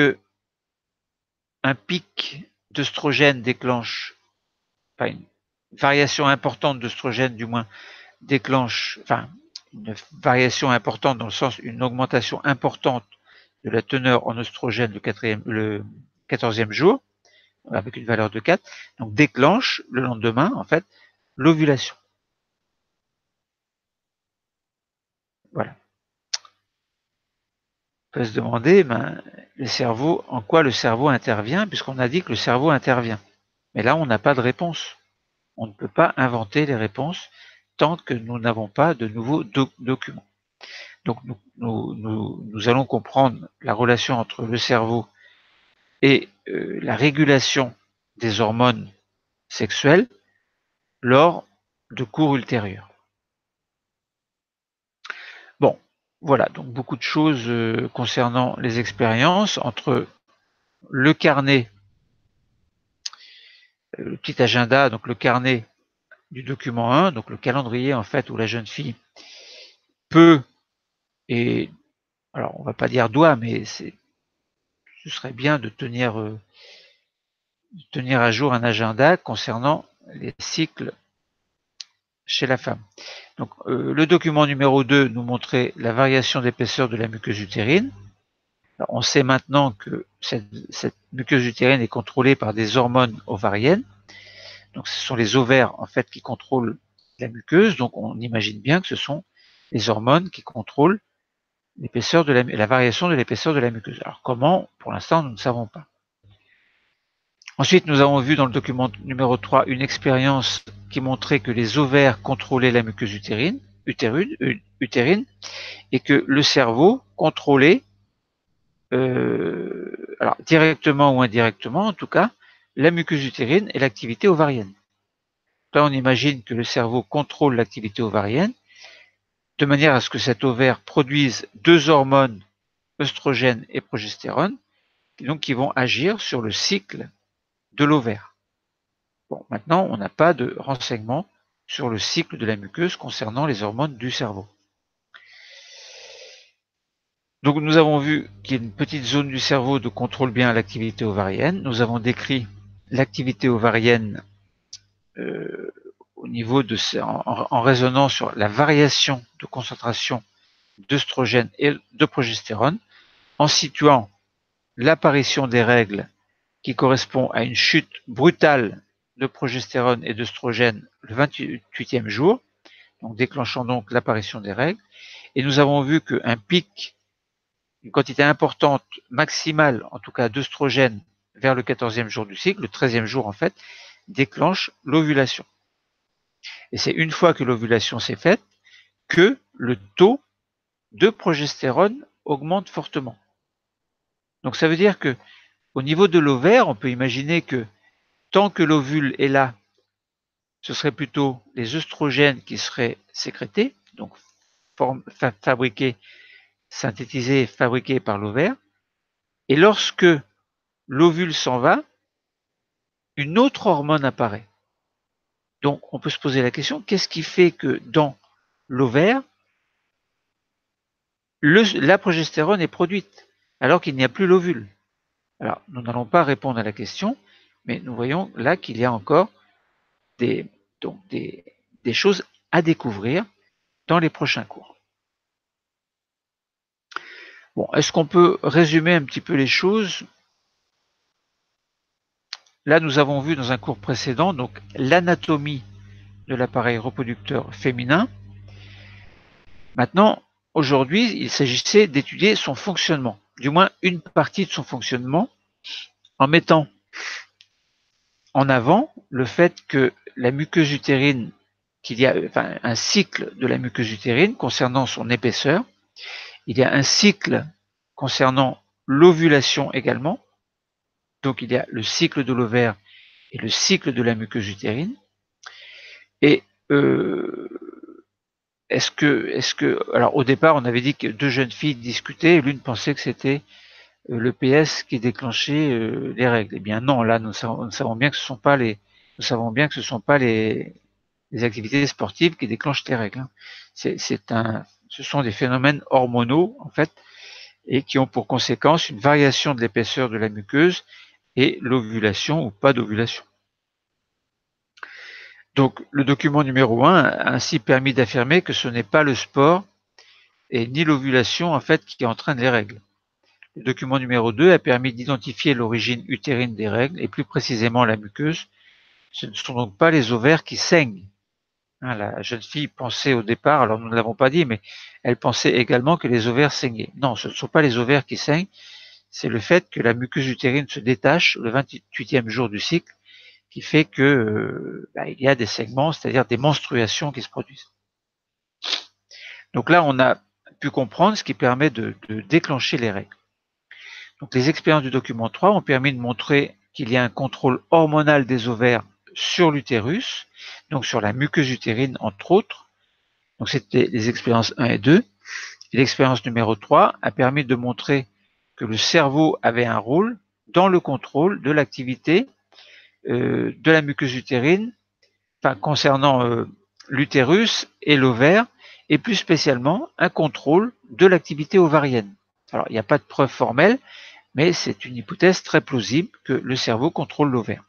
Speaker 1: un pic d'œstrogène déclenche, enfin une variation importante d'œstrogène du moins, déclenche, enfin une variation importante dans le sens une augmentation importante de la teneur en œstrogène le 14e jour, avec une valeur de 4, donc déclenche le lendemain, en fait, l'ovulation. Voilà. On peut se demander, le cerveau, en quoi le cerveau intervient, puisqu'on a dit que le cerveau intervient. Mais là, on n'a pas de réponse. On ne peut pas inventer les réponses tant que nous n'avons pas de nouveaux documents. Donc nous allons comprendre la relation entre le cerveau et la régulation des hormones sexuelles lors de cours ultérieurs. Bon, voilà, donc beaucoup de choses concernant les expériences entre le carnet, le petit agenda, donc le carnet du document 1, donc le calendrier en fait où la jeune fille peut et alors on va pas dire doit, mais ce serait bien de tenir à jour un agenda concernant les cycles chez la femme. Donc le document numéro 2 nous montrait la variation d'épaisseur de la muqueuse utérine. Alors, on sait maintenant que cette muqueuse utérine est contrôlée par des hormones ovariennes. Donc ce sont les ovaires en fait qui contrôlent la muqueuse. Donc on imagine bien que ce sont les hormones qui contrôlent l'épaisseur de la variation de l'épaisseur de la muqueuse. Alors comment? Pour l'instant, nous ne savons pas. Ensuite, nous avons vu dans le document numéro 3 une expérience qui montrait que les ovaires contrôlaient la muqueuse utérine et que le cerveau contrôlait, alors directement ou indirectement en tout cas, la muqueuse utérine et l'activité ovarienne. Là, on imagine que le cerveau contrôle l'activité ovarienne de manière à ce que cet ovaire produise deux hormones, œstrogène et progestérone, donc qui vont agir sur le cycle de l'ovaire. Bon, maintenant, on n'a pas de renseignements sur le cycle de la muqueuse concernant les hormones du cerveau. Donc nous avons vu qu'il y a une petite zone du cerveau de contrôle bien l'activité ovarienne. Nous avons décrit l'activité ovarienne au niveau de en raisonnant sur la variation de concentration d'œstrogène et de progestérone, en situant l'apparition des règles qui correspond à une chute brutale de progestérone et d'œstrogène le 28e jour, donc déclenchant donc l'apparition des règles. Et nous avons vu qu'un pic, une quantité importante, maximale en tout cas d'œstrogène vers le 14e jour du cycle, le 13e jour en fait, déclenche l'ovulation. Et c'est une fois que l'ovulation s'est faite que le taux de progestérone augmente fortement. Donc ça veut dire que au niveau de l'ovaire, on peut imaginer que tant que l'ovule est là, ce serait plutôt les œstrogènes qui seraient sécrétés, donc fabriqués, synthétisés, fabriqués par l'ovaire. Et lorsque l'ovule s'en va, une autre hormone apparaît. Donc on peut se poser la question, qu'est-ce qui fait que dans l'ovaire, la progestérone est produite alors qu'il n'y a plus l'ovule? Alors nous n'allons pas répondre à la question, mais nous voyons là qu'il y a encore des choses à découvrir dans les prochains cours. Bon, est-ce qu'on peut résumer un petit peu les choses? Là, nous avons vu dans un cours précédent donc l'anatomie de l'appareil reproducteur féminin. Maintenant, aujourd'hui, il s'agissait d'étudier son fonctionnement, du moins une partie de son fonctionnement, en mettant en avant le fait que la muqueuse utérine, qu'il y a un cycle de la muqueuse utérine concernant son épaisseur, il y a un cycle concernant l'ovulation également, donc il y a le cycle de l'ovaire et le cycle de la muqueuse utérine. Et alors au départ, on avait dit que deux jeunes filles discutaient, et l'une pensait que c'était le PS qui déclenchait les règles. Eh bien non, là nous savons bien que ce ne sont pas les activités sportives qui déclenchent les règles. Ce sont des phénomènes hormonaux en fait, et qui ont pour conséquence une variation de l'épaisseur de la muqueuse et l'ovulation ou pas d'ovulation. Donc le document numéro 1 a ainsi permis d'affirmer que ce n'est pas le sport et ni l'ovulation en fait qui entraîne les règles. Le document numéro 2 a permis d'identifier l'origine utérine des règles et plus précisément la muqueuse. Ce ne sont donc pas les ovaires qui saignent. La jeune fille pensait au départ, alors nous ne l'avons pas dit, mais elle pensait également que les ovaires saignaient. Non, ce ne sont pas les ovaires qui saignent, c'est le fait que la muqueuse utérine se détache le 28e jour du cycle qui fait que il y a des saignements, c'est-à-dire des menstruations qui se produisent. Donc là, on a pu comprendre ce qui permet de déclencher les règles. Donc les expériences du document 3 ont permis de montrer qu'il y a un contrôle hormonal des ovaires sur l'utérus, donc sur la muqueuse utérine entre autres. Donc c'était les expériences 1 et 2. Et l'expérience numéro 3 a permis de montrer que le cerveau avait un rôle dans le contrôle de l'activité de la muqueuse utérine, enfin, concernant l'utérus et l'ovaire, et plus spécialement un contrôle de l'activité ovarienne. Alors, il n'y a pas de preuve formelle, mais c'est une hypothèse très plausible que le cerveau contrôle l'ovaire.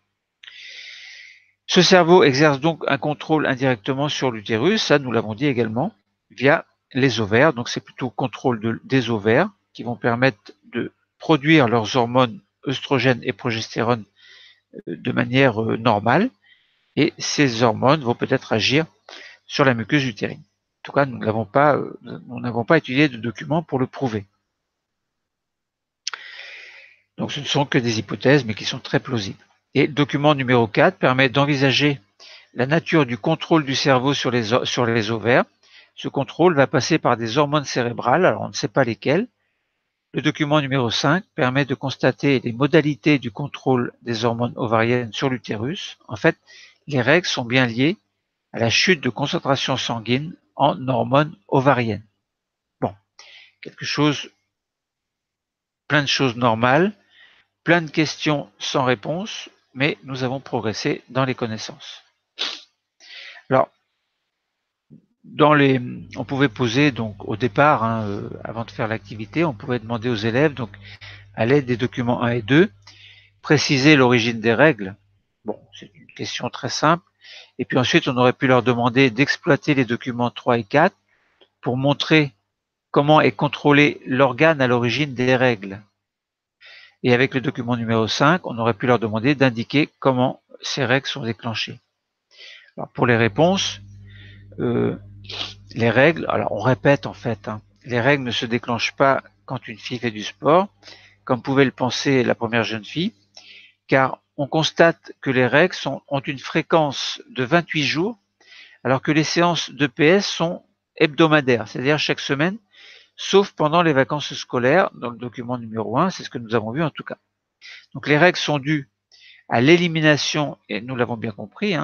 Speaker 1: Ce cerveau exerce donc un contrôle indirectement sur l'utérus, ça nous l'avons dit également, via les ovaires. Donc c'est plutôt contrôle des ovaires qui vont permettre de produire leurs hormones œstrogènes et progestérone de manière normale. Et ces hormones vont peut-être agir sur la muqueuse utérine. En tout cas, nous n'avons pas étudié de documents pour le prouver. Donc ce ne sont que des hypothèses, mais qui sont très plausibles. Et le document numéro 4 permet d'envisager la nature du contrôle du cerveau sur les ovaires. Ce contrôle va passer par des hormones cérébrales, alors on ne sait pas lesquelles. Le document numéro 5 permet de constater les modalités du contrôle des hormones ovariennes sur l'utérus. En fait, les règles sont bien liées à la chute de concentration sanguine en hormones ovariennes. Bon, plein de choses normales, plein de questions sans réponse, mais nous avons progressé dans les connaissances. Alors, on pouvait poser donc au départ, avant de faire l'activité, on pouvait demander aux élèves, donc à l'aide des documents 1 et 2, préciser l'origine des règles. Bon, c'est une question très simple. Et puis ensuite, on aurait pu leur demander d'exploiter les documents 3 et 4 pour montrer comment est contrôlé l'organe à l'origine des règles. Et avec le document numéro 5, on aurait pu leur demander d'indiquer comment ces règles sont déclenchées. Alors pour les réponses, les règles, alors on répète en fait, les règles ne se déclenchent pas quand une fille fait du sport, comme pouvait le penser la première jeune fille, car on constate que les règles ont une fréquence de 28 jours, alors que les séances d'EPS sont hebdomadaires, c'est-à-dire chaque semaine, sauf pendant les vacances scolaires, dans le document numéro 1, c'est ce que nous avons vu en tout cas. Donc les règles sont dues à l'élimination, et nous l'avons bien compris,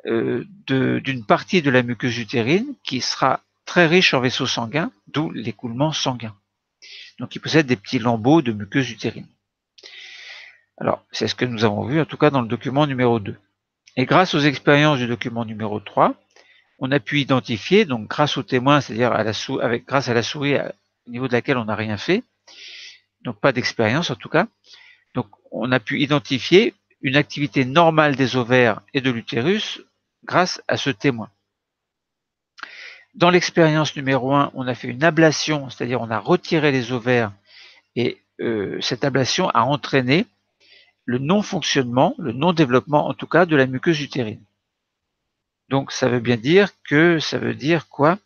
Speaker 1: d'une partie de la muqueuse utérine qui sera très riche en vaisseaux sanguins, d'où l'écoulement sanguin. Donc il possède des petits lambeaux de muqueuse utérine. Alors, c'est ce que nous avons vu en tout cas dans le document numéro 2. Et grâce aux expériences du document numéro 3, on a pu identifier, donc grâce aux témoins, c'est-à-dire grâce à la souris au niveau de laquelle on n'a rien fait, donc pas d'expérience en tout cas, donc on a pu identifier une activité normale des ovaires et de l'utérus grâce à ce témoin. Dans l'expérience numéro 1, on a fait une ablation, c'est-à-dire on a retiré les ovaires et cette ablation a entraîné le non-fonctionnement, le non-développement en tout cas de la muqueuse utérine. Donc ça veut dire quoi?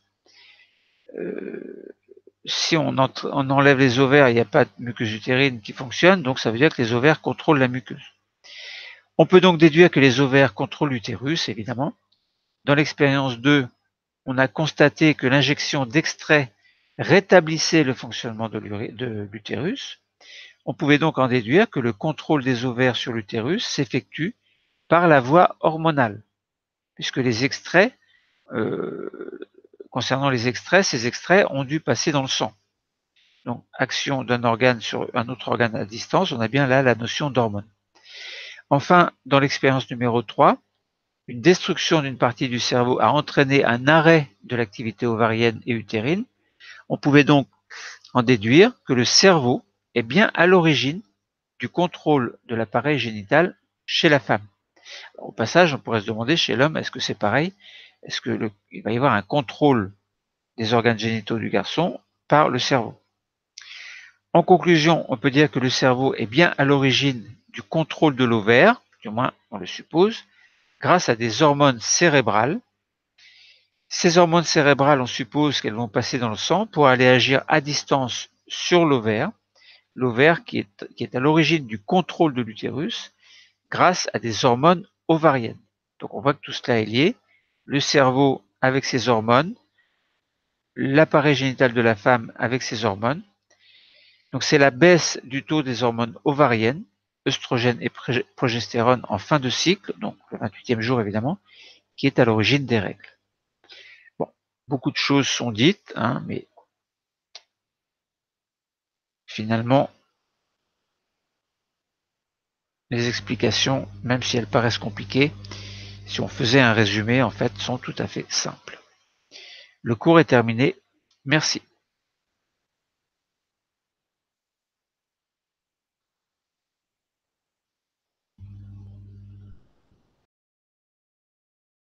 Speaker 1: Si on enlève les ovaires, il n'y a pas de muqueuse utérine qui fonctionne, donc ça veut dire que les ovaires contrôlent la muqueuse. On peut donc déduire que les ovaires contrôlent l'utérus, évidemment. Dans l'expérience 2, on a constaté que l'injection d'extrait rétablissait le fonctionnement de l'utérus. On pouvait donc en déduire que le contrôle des ovaires sur l'utérus s'effectue par la voie hormonale, puisque les extraits, concernant les extraits, ces extraits ont dû passer dans le sang. Donc, action d'un organe sur un autre organe à distance, on a bien là la notion d'hormone. Enfin, dans l'expérience numéro 3, une destruction d'une partie du cerveau a entraîné un arrêt de l'activité ovarienne et utérine. On pouvait donc en déduire que le cerveau est bien à l'origine du contrôle de l'appareil génital chez la femme. Alors, au passage, on pourrait se demander chez l'homme, est-ce que c'est pareil? Est-ce qu'il va y avoir un contrôle des organes génitaux du garçon par le cerveau? En conclusion, on peut dire que le cerveau est bien à l'origine du contrôle de l'ovaire, du moins on le suppose, grâce à des hormones cérébrales. Ces hormones cérébrales, on suppose qu'elles vont passer dans le sang pour aller agir à distance sur l'ovaire qui est à l'origine du contrôle de l'utérus grâce à des hormones ovariennes. Donc on voit que tout cela est lié, le cerveau avec ses hormones, l'appareil génital de la femme avec ses hormones. Donc c'est la baisse du taux des hormones ovariennes, œstrogènes et progestérone en fin de cycle, donc le 28e jour évidemment, qui est à l'origine des règles. Bon, beaucoup de choses sont dites, mais finalement, les explications, même si elles paraissent compliquées, si on faisait un résumé, en fait, sont tout à fait simples. Le cours est terminé. Merci.